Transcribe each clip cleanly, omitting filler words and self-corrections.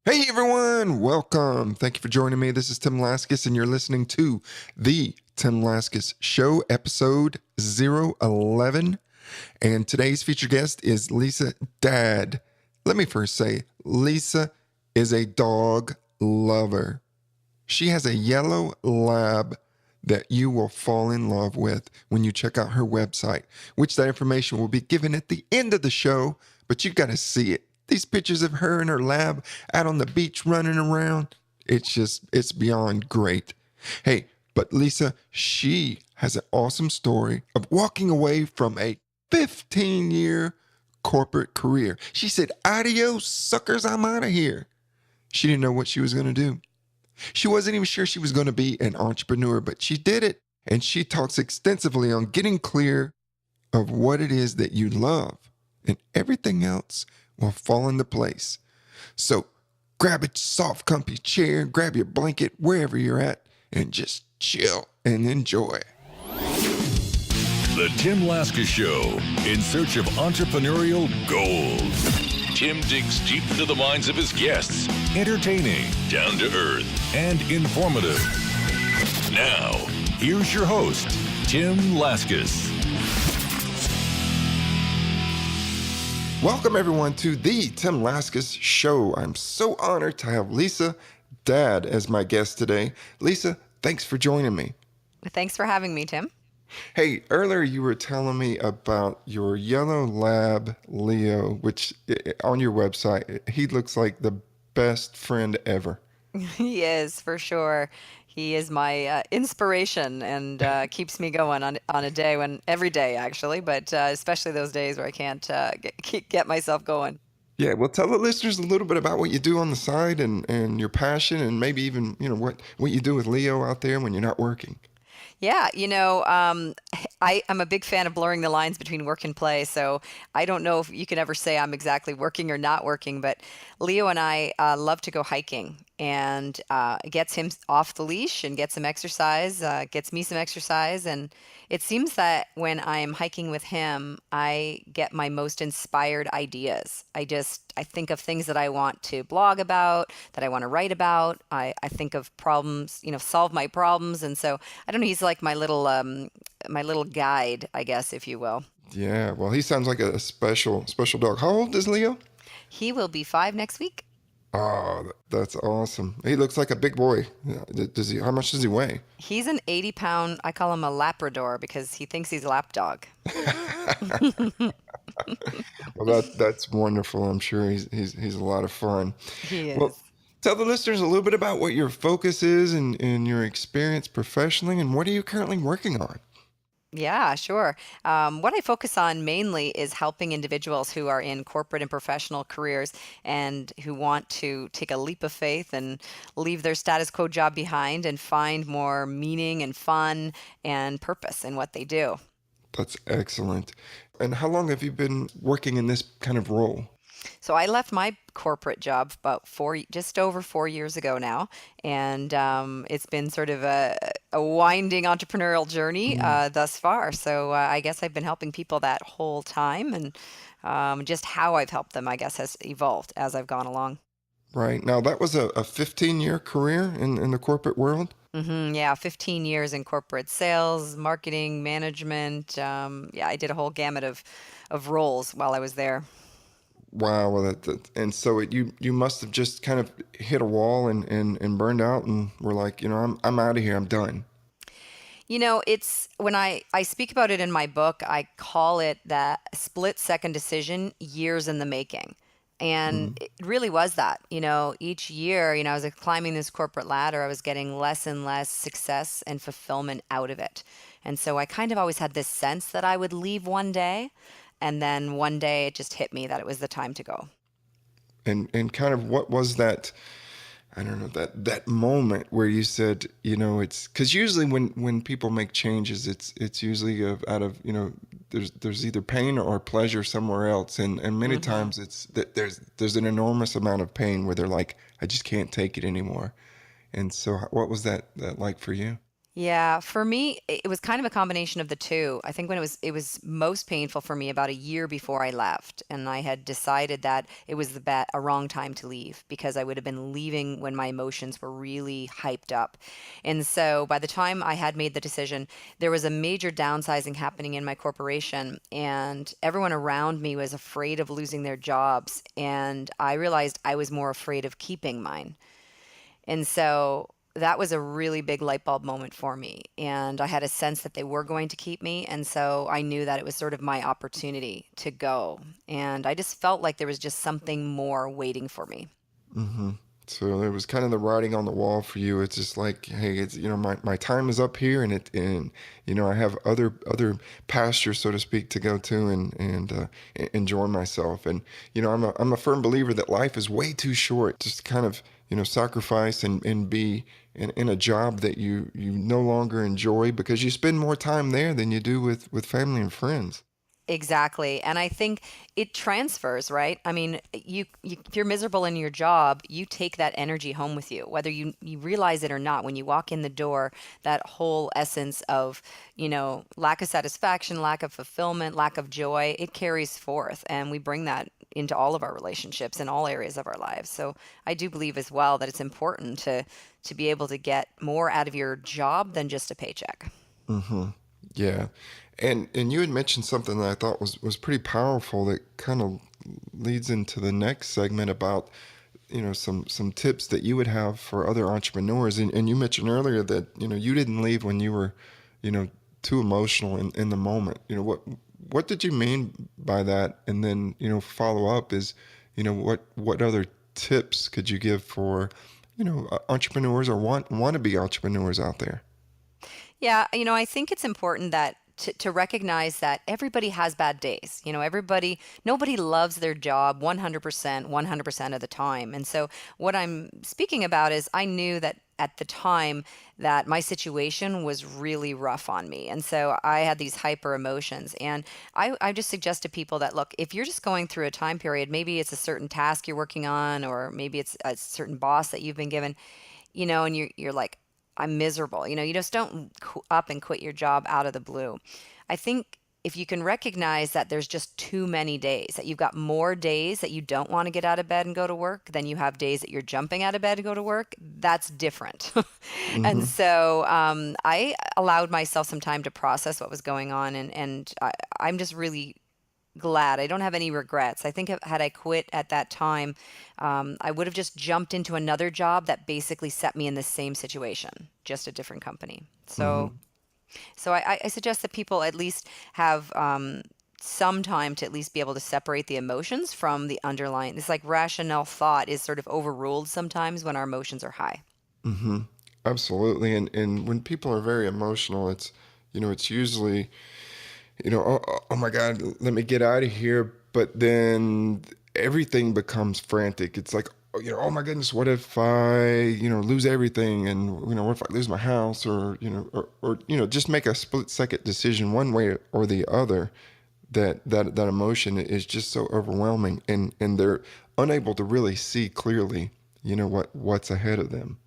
Hey everyone, welcome. Thank you for joining me. This is Tim Laskus, and you're listening to the Tim Laskus Show, episode 011. And today's featured guest is Lisa Dad. Let me first say, Lisa is a dog lover. She has a yellow lab that you will fall in love with when you check out her website, which that information will be given at the end of the show, but you got to see it. These pictures of her and her lab out on the beach running around, it's beyond great. Hey, but Lisa, she has an awesome story of walking away from a 15-year corporate career. She said, adios, suckers, I'm out of here. She didn't know what she was going to do. She wasn't even sure she was going to be an entrepreneur, but she did it. And she talks extensively on getting clear of what it is that you love, and everything else will fall into place. So grab a soft, comfy chair, grab your blanket, wherever you're at, and just chill and enjoy. The Tim Laskus Show, in search of entrepreneurial gold. Tim digs deep into the minds of his guests. Entertaining, down to earth, and informative. Now, here's your host, Tim Laskus. Welcome, everyone, to the Tim Laskus Show. I'm so honored to have Lisa Dad as my guest today. Lisa, thanks for joining me. Thanks for having me, Tim. Hey, earlier you were telling me about your yellow lab, Leo, which on your website, he looks like the best friend ever. He is, for sure. He is my inspiration and keeps me going on a day every day, actually, but especially those days where I can't get myself going. Yeah, well, tell the listeners a little bit about what you do on the side and your passion, and maybe even, what you do with Leo out there when you're not working. Yeah, I'm a big fan of blurring the lines between work and play. So I don't know if you can ever say I'm exactly working or not working, but Leo and I love to go hiking, and it gets him off the leash and gets some exercise, gets me some exercise. And it seems that when I'm hiking with him, I get my most inspired ideas. I think of things that I want to blog about, that I want to write about. I think of problems, solve my problems. And so I don't know, he's like my little guide, I guess, if you will. Yeah, well, he sounds like a special dog. How old is Leo? He will be 5 next week. Oh, that's awesome. He looks like a big boy. How much does he weigh? He's an 80-pound, I call him a Labrador because he thinks he's a lap dog. Well, that's wonderful. I'm sure he's a lot of fun. He is. Well, tell the listeners a little bit about what your focus is and your experience professionally, and what are you currently working on? Yeah, sure. What I focus on mainly is helping individuals who are in corporate and professional careers and who want to take a leap of faith and leave their status quo job behind and find more meaning and fun and purpose in what they do. That's excellent. And how long have you been working in this kind of role? So I left my corporate job about just over 4 years ago now, and it's been sort of a winding entrepreneurial journey thus far. So I guess I've been helping people that whole time, and just how I've helped them, I guess, has evolved as I've gone along. Right. Now, that was a 15-year career in the corporate world? Yeah, 15 years in corporate sales, marketing, management. Yeah, I did a whole gamut of roles while I was there. Wow. Well, and so you must have just kind of hit a wall and burned out and were like, I'm out of here. I'm done. It's when I speak about it in my book, I call it that split-second decision, years in the making. And it really was that, each year, I was climbing this corporate ladder, I was getting less and less success and fulfillment out of it. And so I kind of always had this sense that I would leave one day. And then one day it just hit me that it was the time to go. And kind of what was that, I don't know, that moment where you said, it's because usually when people make changes, it's usually out of, there's either pain or pleasure somewhere else. And many times it's that there's an enormous amount of pain where they're like, I just can't take it anymore. And so what was that like for you? Yeah, for me, it was kind of a combination of the two. I think when it was most painful for me about a year before I left, and I had decided that it was a wrong time to leave because I would have been leaving when my emotions were really hyped up. And so by the time I had made the decision, there was a major downsizing happening in my corporation, and everyone around me was afraid of losing their jobs, and I realized I was more afraid of keeping mine. And so that was a really big light bulb moment for me. And I had a sense that they were going to keep me. And so I knew that it was sort of my opportunity to go. And I just felt like there was just something more waiting for me. Hmm. So it was kind of the writing on the wall for you. It's just like, hey, it's, my time is up here, and I have other pastures, so to speak, to go to, and enjoy myself. And I'm a firm believer that life is way too short just to kind of sacrifice and be in a job that you no longer enjoy because you spend more time there than you do with family and friends. Exactly. And I think it transfers, right? I mean, if you're miserable in your job, you take that energy home with you, whether you realize it or not. When you walk in the door, that whole essence of, lack of satisfaction, lack of fulfillment, lack of joy, it carries forth. And we bring that into all of our relationships in all areas of our lives. So I do believe as well that it's important to be able to get more out of your job than just a paycheck. Hmm. Yeah, and you had mentioned something that I thought was pretty powerful that kind of leads into the next segment about some tips that you would have for other entrepreneurs. And you mentioned earlier that you didn't leave when you were you know too emotional in the moment. What did you mean by that? And then follow up is what other tips could you give for entrepreneurs or want to be entrepreneurs out there? Yeah, I think it's important that to recognize that everybody has bad days. Nobody loves their job 100%, 100% of the time. And so what I'm speaking about is I knew that at the time that my situation was really rough on me. And so I had these hyper emotions. And I just suggest to people that, look, if you're just going through a time period, maybe it's a certain task you're working on, or maybe it's a certain boss that you've been given, and you're like, I'm miserable. You just don't up and quit your job out of the blue. I think if you can recognize that there's just too many days, that you've got more days that you don't want to get out of bed and go to work than you have days that you're jumping out of bed to go to work, that's different. And Hmm. so I allowed myself some time to process what was going on. And I'm just really glad. I don't have any regrets. I think had I quit at that time, I would have just jumped into another job that basically set me in the same situation, just a different company. So, Hmm. so I suggest that people at least have some time to at least be able to separate the emotions from the underlying. It's like rational thought is sort of overruled sometimes when our emotions are high. Hmm. Absolutely. And when people are very emotional, it's usually, oh my God, let me get out of here. But then everything becomes frantic. It's like, oh my goodness, what if I, lose everything? And, what if I lose my house, or, just make a split second decision one way or the other. That emotion is just so overwhelming, and they're unable to really see clearly, what's ahead of them.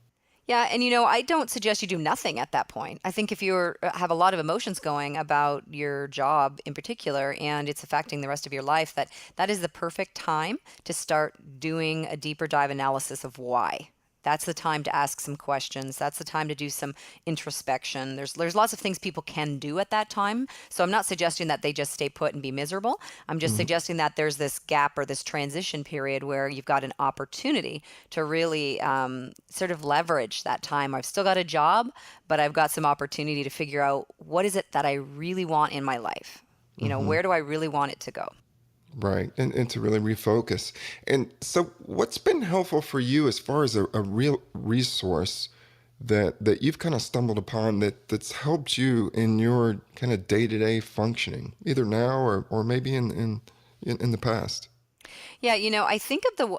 Yeah, and I don't suggest you do nothing at that point. I think if you have a lot of emotions going about your job in particular and it's affecting the rest of your life, that is the perfect time to start doing a deeper dive analysis of why. That's the time to ask some questions. That's the time to do some introspection. There's lots of things people can do at that time. So I'm not suggesting that they just stay put and be miserable. I'm just Hmm. suggesting that there's this gap or this transition period where you've got an opportunity to really sort of leverage that time. I've still got a job, but I've got some opportunity to figure out what is it that I really want in my life. Hmm. Where do I really want it to go? Right. And to really refocus. And so what's been helpful for you as far as a real resource that you've kind of stumbled upon that's helped you in your kind of day-to-day functioning, either now or maybe in the past? Yeah, I think of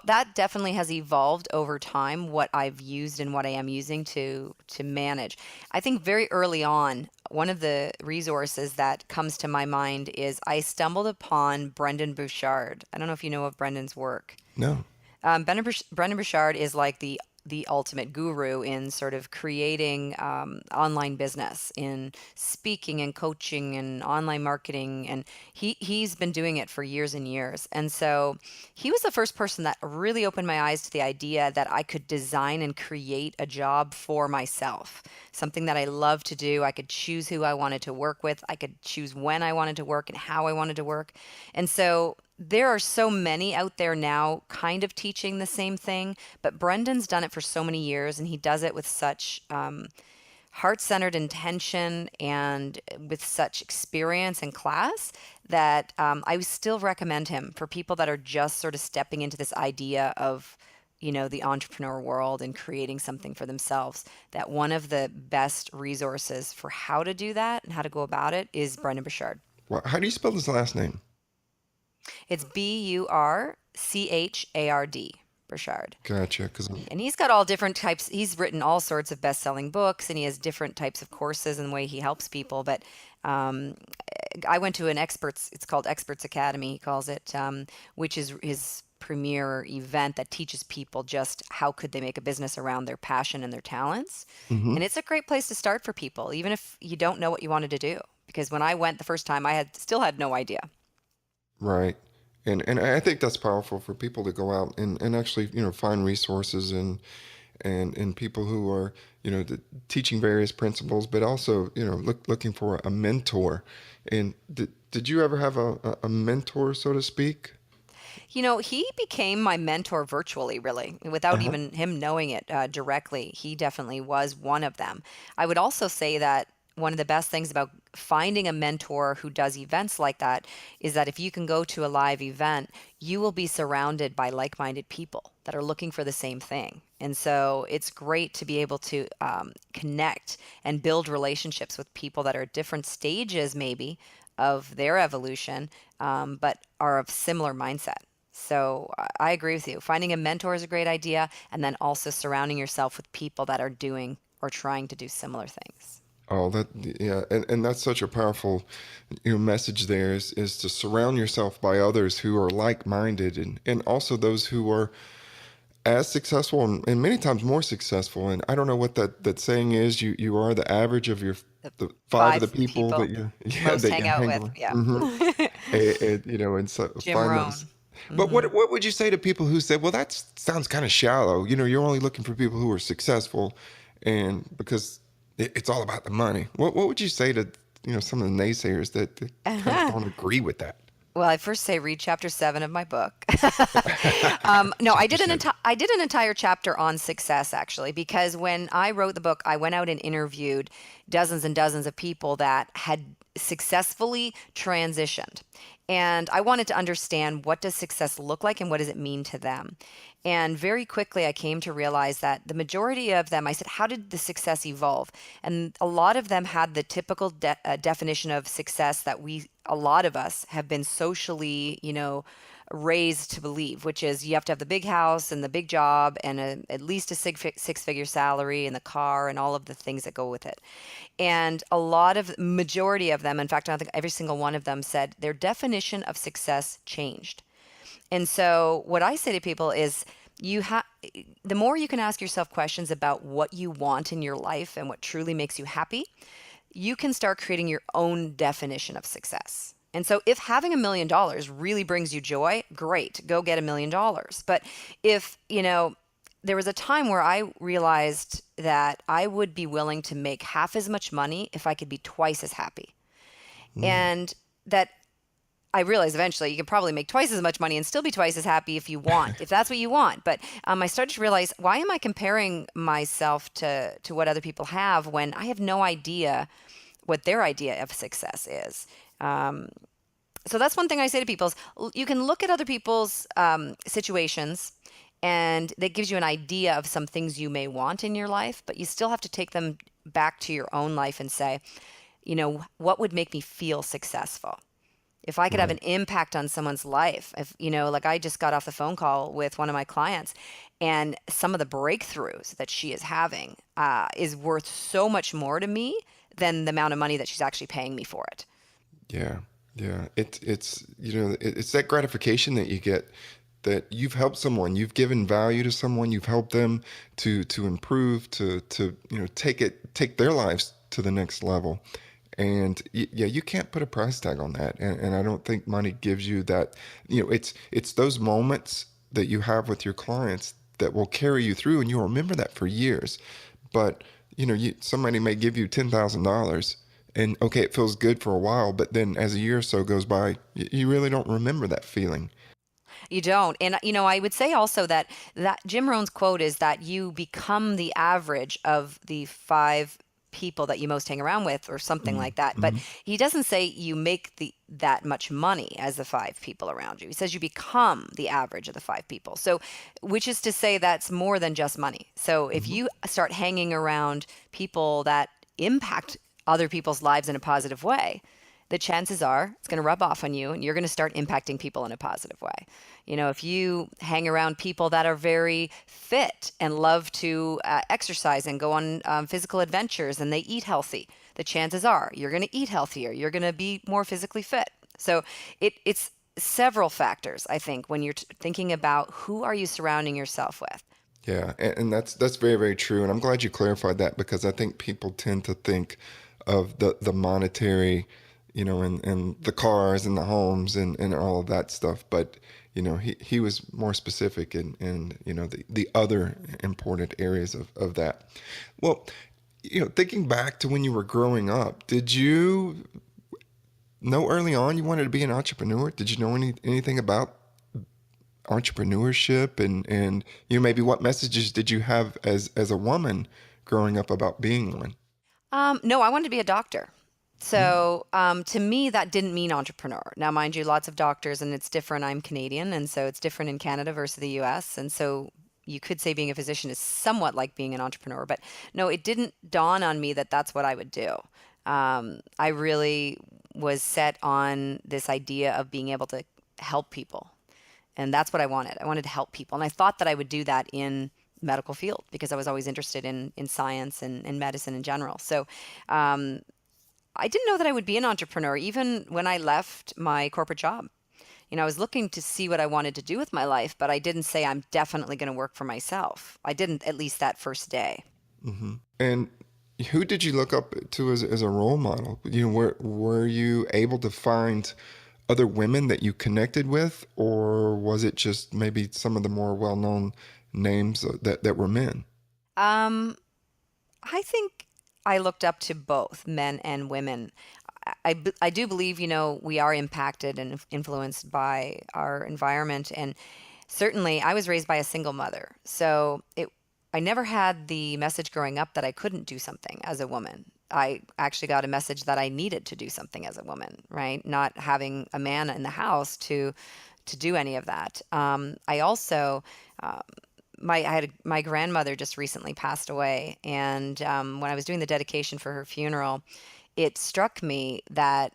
that definitely has evolved over time what I've used and what I am using to manage. I think very early on, one of the resources that comes to my mind is I stumbled upon Brendan Bouchard. I don't know if you know of Brendan's work. No. Brendan Bouchard is like the the ultimate guru in sort of creating online business, in speaking and coaching and online marketing, and he's been doing it for years and years. And so he was the first person that really opened my eyes to the idea that I could design and create a job for myself, something that I love to do. I could choose who I wanted to work with. I could choose when I wanted to work and how I wanted to work. And so there are so many out there now kind of teaching the same thing, but Brendan's done it for so many years, and he does it with such heart-centered intention and with such experience and class that I would still recommend him for people that are just sort of stepping into this idea of, the entrepreneur world and creating something for themselves. That one of the best resources for how to do that and how to go about it is Brendan Burchard. Well, how do you spell his last name? It's Burchard, Burchard. Gotcha. And he's got all different types. He's written all sorts of best-selling books, and he has different types of courses and the way he helps people. But I went to it's called Experts Academy, he calls it, which is his premier event that teaches people just how could they make a business around their passion and their talents. And it's a great place to start for people, even if you don't know what you wanted to do. Because when I went the first time, I still had no idea. Right. And I think that's powerful for people to go out and actually, find resources and people who are, teaching various principles, but also, looking for a mentor. And did you ever have a mentor, so to speak? He became my mentor virtually, really, without even him knowing it directly. He definitely was one of them. I would also say that one of the best things about finding a mentor who does events like that is that if you can go to a live event, you will be surrounded by like-minded people that are looking for the same thing. And so it's great to be able to connect and build relationships with people that are at different stages maybe of their evolution, but are of similar mindset. So I agree with you. Finding a mentor is a great idea, and then also surrounding yourself with people that are doing or trying to do similar things. Oh, yeah, and that's such a powerful, message there is to surround yourself by others who are like-minded and also those who are as successful and many times more successful. And I don't know what that saying is. You are the average of the five of the people that you most that hang you out hang with. with. Yeah. And so Jim find Rohn. those. But what would you say to people who say, well, that sounds kind of shallow. You're only looking for people who are successful, and because it's all about the money. What would you say to some of the naysayers that kind of don't agree with that? Well, I first say read chapter 7 of my book. No, I did an entire chapter on success, actually, because when I wrote the book, I went out and interviewed dozens and dozens of people that had successfully transitioned. And I wanted to understand, what does success look like and what does it mean to them? And very quickly, I came to realize that the majority of them, I said, how did the success evolve? And a lot of them had the typical definition of success that a lot of us have been socially, raised to believe, which is you have to have the big house and the big job and at least a six-figure salary and the car and all of the things that go with it. And majority of them, in fact, I think every single one of them said their definition of success changed. And so what I say to people is the more you can ask yourself questions about what you want in your life and what truly makes you happy, you can start creating your own definition of success. And so if having $1 million really brings you joy, great, go get $1 million. But if, there was a time where I realized that I would be willing to make half as much money if I could be twice as happy. And that I realized eventually you can probably make twice as much money and still be twice as happy if you want, if that's what you want. But I started to realize, why am I comparing myself to what other people have when I have no idea what their idea of success is? So that's one thing I say to people is you can look at other people's situations, and that gives you an idea of some things you may want in your life, but you still have to take them back to your own life and say, what would make me feel successful? If I could have an impact on someone's life, like I just got off the phone call with one of my clients, and some of the breakthroughs that she is having is worth so much more to me than the amount of money that she's actually paying me for it. Yeah. It's it's that gratification that you get that you've helped someone, you've given value to someone, you've helped them to improve, to take their lives to the next level. And yeah, you can't put a price tag on that. And I don't think money gives you that. It's those moments that you have with your clients that will carry you through, and you'll remember that for years. But somebody may give you $10,000, and okay, it feels good for a while, but then as a year or so goes by, you really don't remember that feeling. You don't. And, I would say also that Jim Rohn's quote is that you become the average of the five people that you most hang around with, or something like that. But Mm-hmm. he doesn't say you make that much money as the five people around you. He says you become the average of the five people. So, which is to say that's more than just money. So if Mm-hmm. you start hanging around people that impact other people's lives in a positive way, the chances are it's going to rub off on you, and you're going to start impacting people in a positive way. If you hang around people that are very fit and love to exercise and go on physical adventures, and they eat healthy, the chances are you're going to eat healthier. You're going to be more physically fit. So it's several factors, I think, when you're thinking about who are you surrounding yourself with. Yeah, and that's very, very true. And I'm glad you clarified that, because I think people tend to think of the monetary, and the cars and the homes and all of that stuff. But he was more specific in the other important areas of that. Well, thinking back to when you were growing up, did you know early on you wanted to be an entrepreneur? Did you know anything about entrepreneurship, and maybe what messages did you have as a woman growing up about being one? No, I wanted to be a doctor. So to me, that didn't mean entrepreneur. Now, mind you, lots of doctors, and it's different. I'm Canadian, and so it's different in Canada versus the US. And so you could say being a physician is somewhat like being an entrepreneur. But no, it didn't dawn on me that that's what I would do. I really was set on this idea of being able to help people. And that's what I wanted. I wanted to help people. And I thought that I would do that in medical field, because I was always interested in science and medicine in general. So I didn't know that I would be an entrepreneur even when I left my corporate job. I was looking to see what I wanted to do with my life, but I didn't say I'm definitely going to work for myself. I didn't, at least that first day. Hmm. And who did you look up to as a role model? Were you able to find other women that you connected with, or was it just maybe some of the more well-known names that were men? Um, I think I looked up to both men and women. I do believe, we are impacted and influenced by our environment. And certainly I was raised by a single mother. So I never had the message growing up that I couldn't do something as a woman. I actually got a message that I needed to do something as a woman, right? Not having a man in the house to do any of that. I also, my grandmother just recently passed away, and when I was doing the dedication for her funeral, it struck me that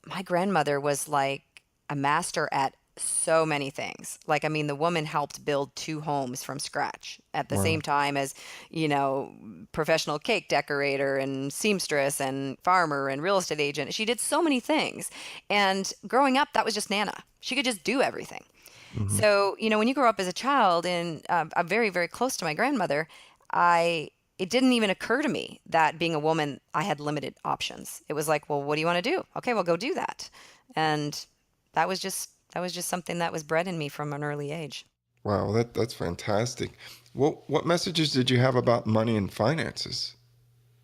my grandmother was like a master at so many things. Like, I mean, the woman helped build two homes from scratch at the same Wow. time as, professional cake decorator and seamstress and farmer and real estate agent. She did so many things. And growing up, that was just Nana. She could just do everything. Hmm. So, when you grow up as a child, and I'm very, very close to my grandmother, it didn't even occur to me that being a woman, I had limited options. It was like, well, what do you want to do? Okay, well, go do that. And that was just something that was bred in me from an early age. Wow, that's fantastic. What messages did you have about money and finances?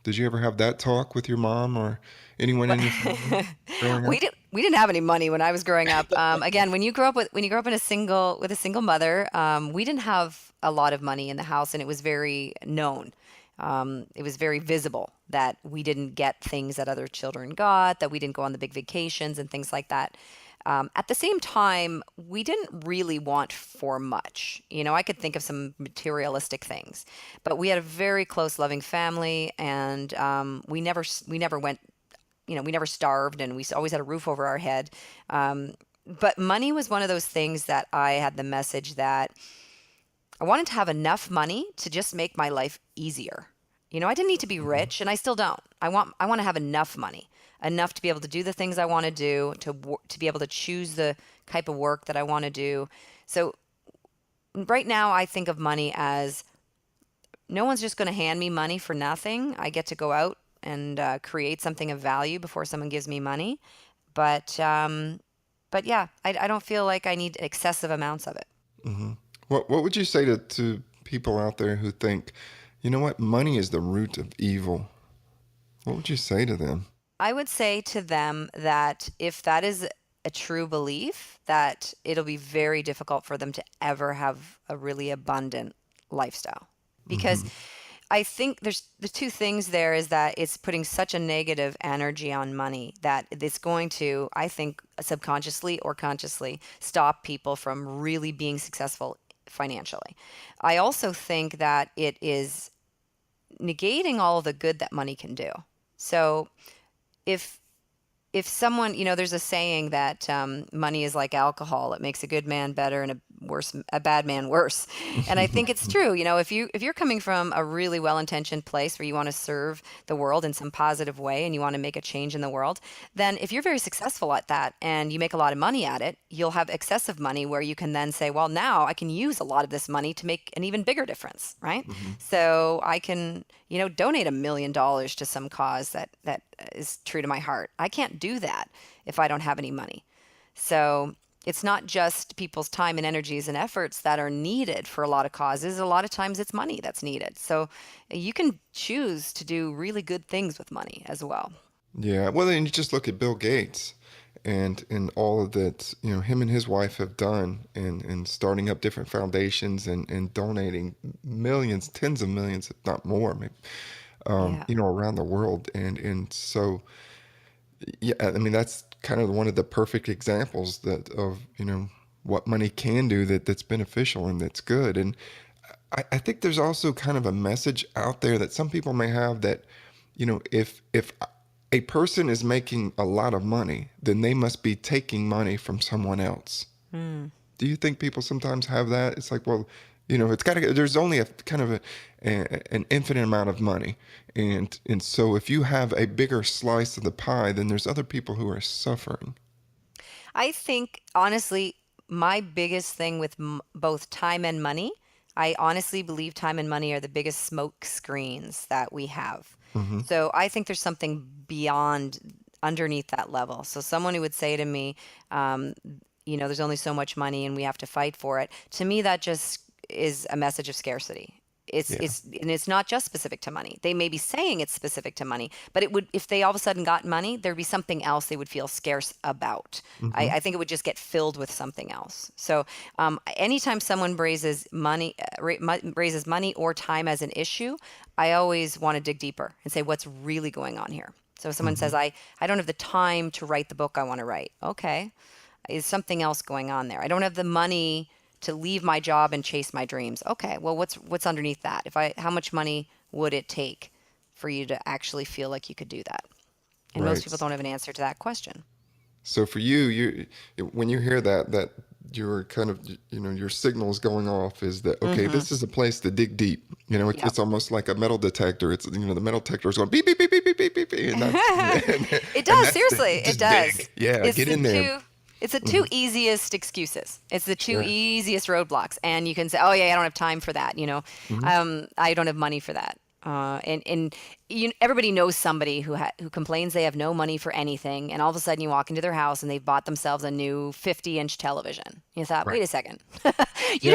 Did you ever have that talk with your mom or anyone But in your family growing up? we didn't have any money when I was growing up. Again, when you grow up in a single mother, we didn't have a lot of money in the house, and it was very known. It was very visible that we didn't get things that other children got, that we didn't go on the big vacations and things like that. At the same time, we didn't really want for much. I could think of some materialistic things, but we had a very close, loving family, and we never went. We never starved, and we always had a roof over our head. But money was one of those things that I had the message that I wanted to have enough money to just make my life easier. I didn't need to be Hmm. rich, and I still don't. I want to have enough money, enough to be able to do the things I want to do, to be able to choose the type of work that I want to do. So right now I think of money as no one's just going to hand me money for nothing. I get to go out and create something of value before someone gives me money. But yeah, I don't feel like I need excessive amounts of it. Hmm. What would you say to people out there who think, you know what, money is the root of evil? What would you say to them? I would say to them that if that is a true belief, that it'll be very difficult for them to ever have a really abundant lifestyle. Because Hmm. I think there's the two things there is that it's putting such a negative energy on money that it's going to, I think, subconsciously or consciously stop people from really being successful financially. I also think that it is negating all of the good that money can do. So if if someone, there's a saying that money is like alcohol. It makes a good man better and a bad man worse. And I think it's true. If you're coming from a really well-intentioned place where you want to serve the world in some positive way and you want to make a change in the world, then if you're very successful at that and you make a lot of money at it, you'll have excessive money where you can then say, well, now I can use a lot of this money to make an even bigger difference, right? Hmm. So I can, donate $1 million to some cause that is true to my heart. I can't do that if I don't have any money. So it's not just people's time and energies and efforts that are needed for a lot of causes. A lot of times it's money that's needed. So you can choose to do really good things with money as well. Yeah, well, then you just look at Bill Gates and all of that, him and his wife have done and starting up different foundations and donating millions, tens of millions, if not more, maybe, Yeah. around the world. And so, yeah, I mean, that's kind of one of the perfect examples of, what money can do that's beneficial and that's good. And I think there's also kind of a message out there that some people may have that, if a person is making a lot of money, then they must be taking money from someone else. Hmm. Do you think people sometimes have that? It's like, well, it's got to. There's only a kind of an infinite amount of money, and so if you have a bigger slice of the pie, then there's other people who are suffering. I think, honestly, my biggest thing with both time and money, I honestly believe time and money are the biggest smoke screens that we have. Hmm. So I think there's something beyond, underneath that level. So someone who would say to me, um, there's only so much money and we have to fight for it. To me, that just is a message of scarcity. Yeah. And it's not just specific to money. They may be saying it's specific to money, but it would, if they all of a sudden got money, there'd be something else they would feel scarce about. Hmm. I think it would just get filled with something else. So anytime someone raises money or time as an issue, I always want to dig deeper and say what's really going on here. So if someone Hmm. says, I don't have the time to write the book I want to write. Okay. Is something else going on there? I don't have the money to leave my job and chase my dreams. Okay, well, what's underneath that? How much money would it take for you to actually feel like you could do that? And most Right. people don't have an answer to that question. So for you, when you hear that your kind of your signals going off is that okay, Mm-hmm. this is a place to dig deep. Yep. It's almost like a metal detector. It's the metal detector is going beep beep beep beep beep beep beep, and that's It and does, that's the seriously, it just does. dig. Yeah, It's get the in there. two it's the Hmm. two easiest excuses. It's the two Sure. easiest roadblocks. And you can say, "Oh yeah, I don't have time for that," Hmm. I don't have money for that. And everybody knows somebody who complains they have no money for anything, and all of a sudden you walk into their house and they've bought themselves a new 50-inch television. You thought, Right. wait a second, Yeah. you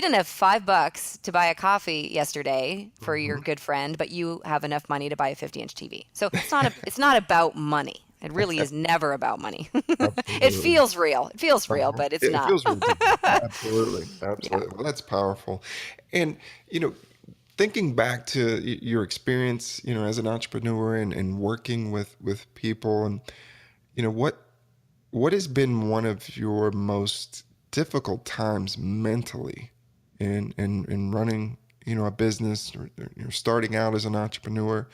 didn't have $5 to buy a coffee yesterday for your Hmm. good friend, but you have enough money to buy a 50-inch TV. So it's not about money. It really is never about money. It Absolutely. feels real. It feels real, Uh-huh. but it's It not. feels real to me. Absolutely. Yeah. Absolutely. Well, that's powerful. And, thinking back to your experience, as an entrepreneur and working with people and, what has been one of your most difficult times mentally in running, a business or starting out as an entrepreneur?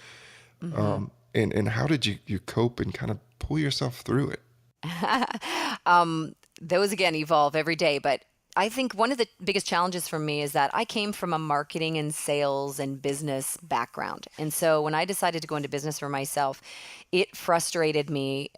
Hmm. And how did you cope and kind of pull yourself through it? Those again evolve every day, but I think one of the biggest challenges for me is that I came from a marketing and sales and business background. And so when I decided to go into business for myself, it frustrated me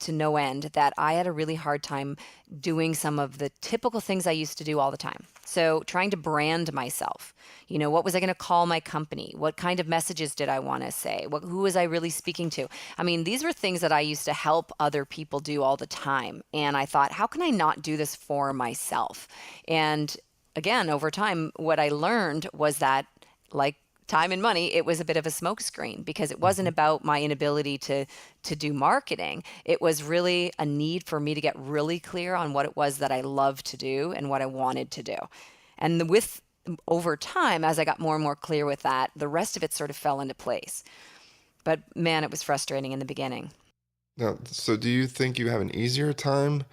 to no end that I had a really hard time doing some of the typical things I used to do all the time. So trying to brand myself, what was I going to call my company? What kind of messages did I want to say? Who was I really speaking to? I mean, these were things that I used to help other people do all the time. And I thought, how can I not do this for myself? And again, over time, what I learned was that, like time and money, it was a bit of a smokescreen, because it wasn't about my inability to do marketing. It was really a need for me to get really clear on what it was that I loved to do and what I wanted to do. And with over time, as I got more and more clear with that, the rest of it sort of fell into place. But man, it was frustrating in the beginning. Now, so do you think you have an easier time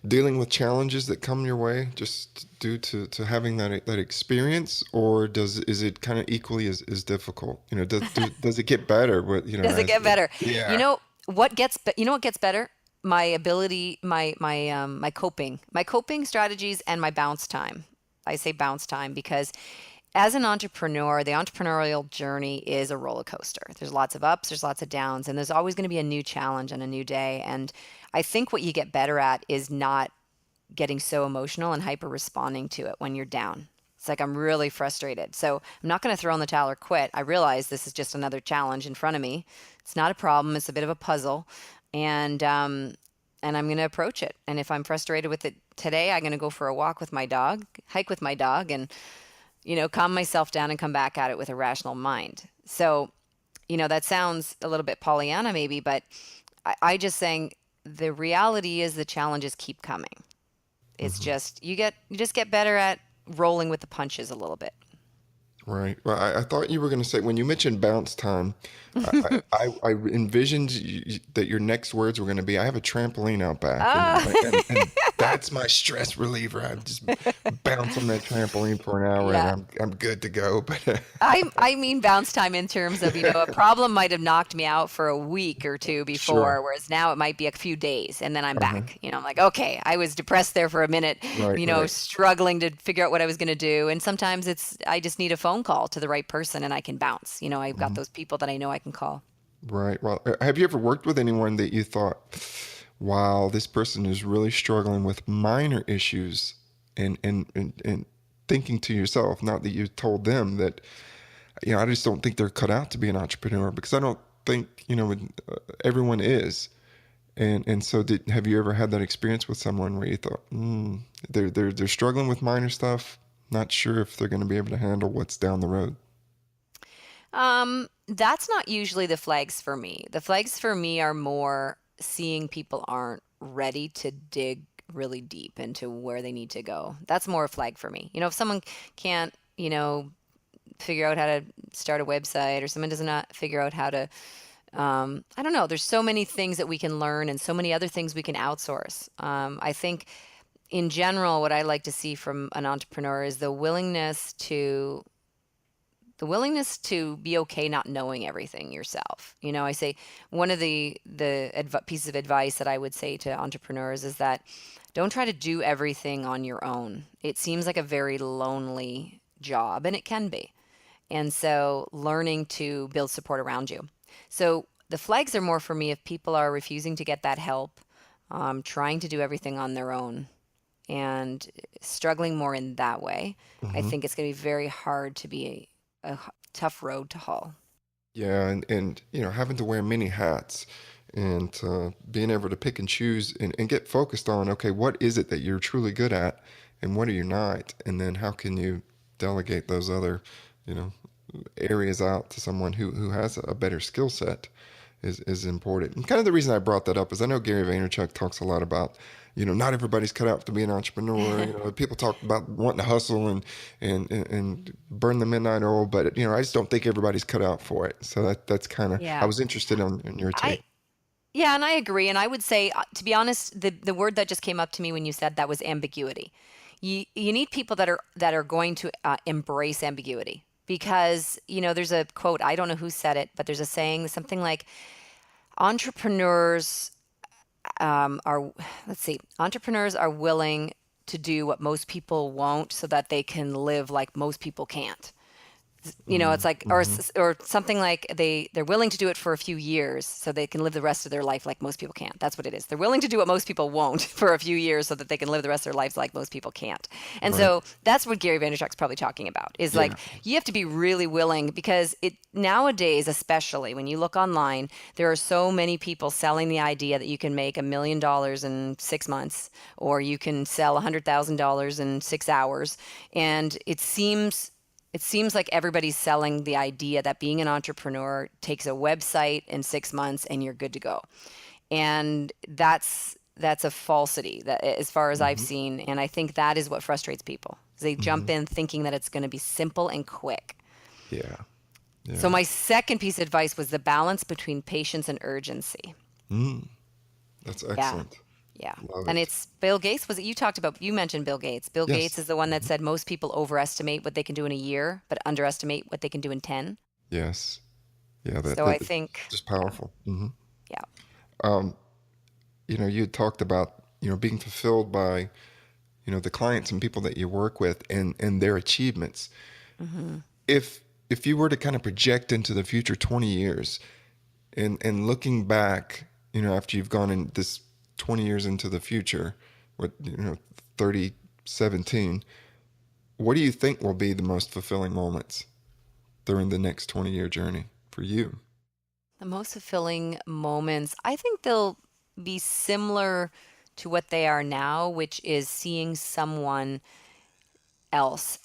dealing with challenges that come your way just due to having that experience, or is it kind of equally as difficult? Does it get better with, Does it get better? You yeah. know what gets better? My ability, my coping strategies, and my bounce time. I say bounce time because as an entrepreneur, the entrepreneurial journey is a roller coaster. There's lots of ups, there's lots of downs, and there's always going to be a new challenge and a new day. And I think what you get better at is not getting so emotional and hyper responding to it when you're down. It's like, I'm really frustrated, so I'm not going to throw in the towel or quit. I realize this is just another challenge in front of me. It's not a problem. It's a bit of a puzzle, and I'm going to approach it. And if I'm frustrated with it today, I'm going to go for a walk with my dog, hike with my dog, and calm myself down and come back at it with a rational mind. So, that sounds a little bit Pollyanna maybe, but I just saying the reality is the challenges keep coming. It's just you just get better at rolling with the punches a little bit. Right. Well, I thought you were going to say, when you mentioned bounce time, I envisioned that your next words were going to be, I have a trampoline out back. Ah. And that's my stress reliever. I just bounce on that trampoline for an hour Yeah. and I'm good to go. But I mean bounce time in terms of, a problem might have knocked me out for a week or two before, sure. whereas now it might be a few days and then I'm Uh-huh. back. I'm like, okay, I was depressed there for a minute, Right, right. struggling to figure out what I was going to do. And sometimes I just need a phone call to the right person and I can bounce. I've got those people that I know I can call. Right. Well, have you ever worked with anyone that you thought, wow, this person is really struggling with minor issues, and thinking to yourself, not that you told them that, I just don't think they're cut out to be an entrepreneur, because I don't think, everyone is. And so have you ever had that experience with someone where you thought, they're struggling with minor stuff, not sure if they're going to be able to handle what's down the road? That's not usually the flags for me. The flags for me are more seeing people aren't ready to dig really deep into where they need to go. That's more a flag for me. If someone can't, figure out how to start a website, or someone does not figure out how to, I don't know, there's so many things that we can learn and so many other things we can outsource. I think in general, what I like to see from an entrepreneur is the willingness to be okay not knowing everything yourself. I say one of the pieces of advice that I would say to entrepreneurs is that don't try to do everything on your own. It seems like a very lonely job, and it can be. And so learning to build support around you. So the flags are more for me if people are refusing to get that help, trying to do everything on their own, and struggling more in that way. I Hmm. think it's going to be very hard to be a tough road to haul. Yeah, and having to wear many hats, and being able to pick and choose, and get focused on, okay, what is it that you're truly good at, and what are you not, and then how can you delegate those other, you know, areas out to someone who has a better skill set is important. And kind of the reason I brought that up is I know Gary Vaynerchuk talks a lot about, not everybody's cut out to be an entrepreneur. People talk about wanting to hustle and burn the midnight oil, but I just don't think everybody's cut out for it. So that's kind of, I Yeah. was interested in your I take. yeah, and I agree. And I would say, to be honest, the word that just came up to me when you said that was ambiguity. You need people that are going to embrace ambiguity, because there's a quote, I don't know who said it, but there's a saying, something like entrepreneurs are let's see, entrepreneurs are willing to do what most people won't so that they can live like most people can't. It's like, or something like they're willing to do it for a few years so they can live the rest of their life like most people can't. That's what it is. They're willing to do what most people won't for a few years so that they can live the rest of their lives like most people can't. And so that's what Gary Vaynerchuk's probably talking about is like, you have to be really willing, because nowadays, especially when you look online, there are so many people selling the idea that you can make $1 million in 6 months, or you can sell $100,000 in 6 hours. And it seems like everybody's selling the idea that being an entrepreneur takes a website in 6 months and you're good to go. And that's a falsity that, as far as I've seen. And I think that is what frustrates people. They jump in thinking that it's going to be simple and quick. Yeah. So my second piece of advice was the balance between patience and urgency. That's excellent. Yeah. Love And it. it's Bill Gates. You mentioned Bill Gates. Bill Gates is the one that said most people overestimate what they can do in a year, but underestimate what they can do in 10. Yes. Yeah. So I think just powerful. Yeah. You had talked about, being fulfilled by, the clients and people that you work with and their achievements. If you were to kind of project into the future 20 years and looking back, after you've gone in this 20 years into the future, 3017, what do you think will be the most fulfilling moments during the next 20-year journey for you? The most fulfilling moments, I think they'll be similar to what they are now, which is seeing someone else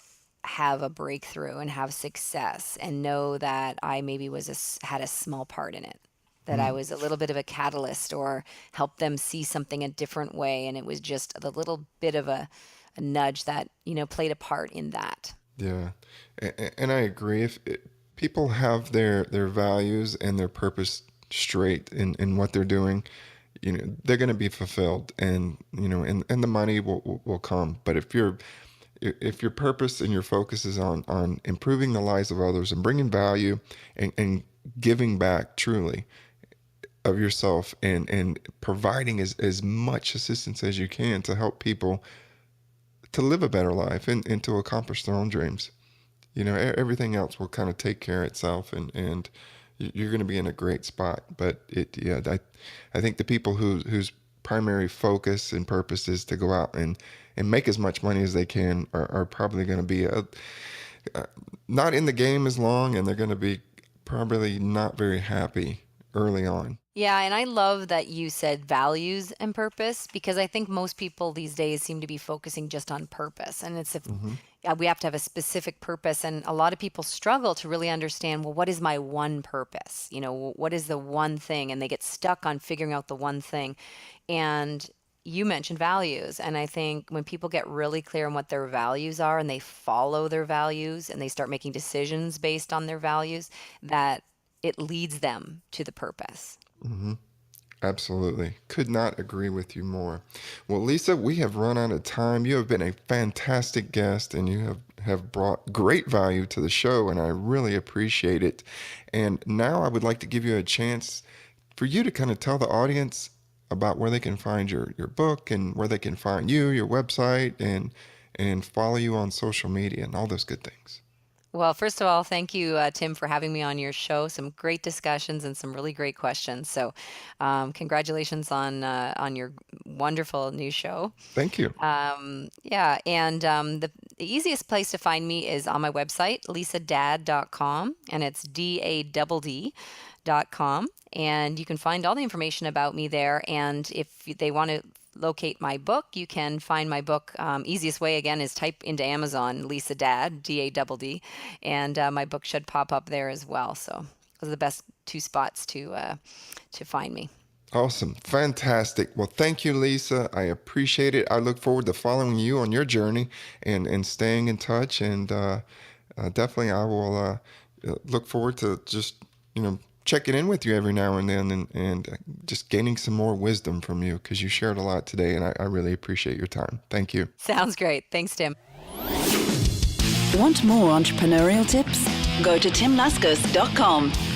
have a breakthrough and have success and know that I maybe had a small part in it, that I was a little bit of a catalyst or helped them see something a different way. And it was just a little bit of a nudge that, played a part in that. Yeah. And I agree. If people have their values and their purpose straight in what they're doing, they're going to be fulfilled, and, and the money will come. But if your purpose and your focus is on improving the lives of others and bringing value and giving back truly of yourself and providing as much assistance as you can to help people to live a better life and to accomplish their own dreams, everything else will kind of take care of itself, and you're going to be in a great spot. But I think the people whose primary focus and purpose is to go out and make as much money as they can are probably going to be not in the game as long, and they're going to be probably not very happy early on. Yeah, and I love that you said values and purpose, because I think most people these days seem to be focusing just on purpose. And we have to have a specific purpose. And a lot of people struggle to really understand, well, what is my one purpose? What is the one thing? And they get stuck on figuring out the one thing. And you mentioned values. And I think when people get really clear on what their values are and they follow their values and they start making decisions based on their values, that it leads them to the purpose. Absolutely. Could not agree with you more. Well, Lisa, we have run out of time. You have been a fantastic guest, and you have brought great value to the show, and I really appreciate it. And now I would like to give you a chance for you to kind of tell the audience about where they can find your book and where they can find you, your website, and follow you on social media and all those good things. Well, first of all, thank you, Tim, for having me on your show. Some great discussions and some really great questions. So congratulations on your wonderful new show. Thank you. Yeah, and the easiest place to find me is on my website, lisadad.com, and it's DADD.com. And you can find all the information about me there. And if they want to locate my book, you can find my book. Easiest way, again, is type into Amazon Lisa Dad, DADD, and my book should pop up there as well. So those are the best two spots to find me. Awesome. Fantastic. Well, thank you, Lisa. I appreciate it. I look forward to following you on your journey and staying in touch. And definitely I will look forward to just, checking in with you every now and then and just gaining some more wisdom from you, because you shared a lot today, and I really appreciate your time. Thank you. Sounds great. Thanks, Tim. Want more entrepreneurial tips? Go to timlaskas.com.